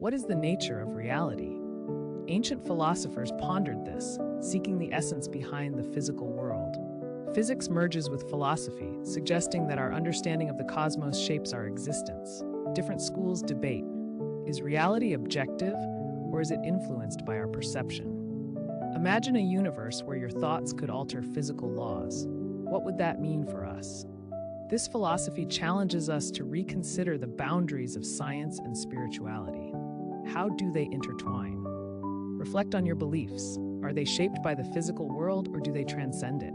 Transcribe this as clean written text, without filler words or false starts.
What is the nature of reality? Ancient philosophers pondered this, seeking the essence behind the physical world. Physics merges with philosophy, suggesting that our understanding of the cosmos shapes our existence. Different schools debate, is reality objective, or is it influenced by our perception? Imagine a universe where your thoughts could alter physical laws. What would that mean for us? This philosophy challenges us to reconsider the boundaries of science and spirituality. How do they intertwine? Reflect on your beliefs. Are they shaped by the physical world or do they transcend it?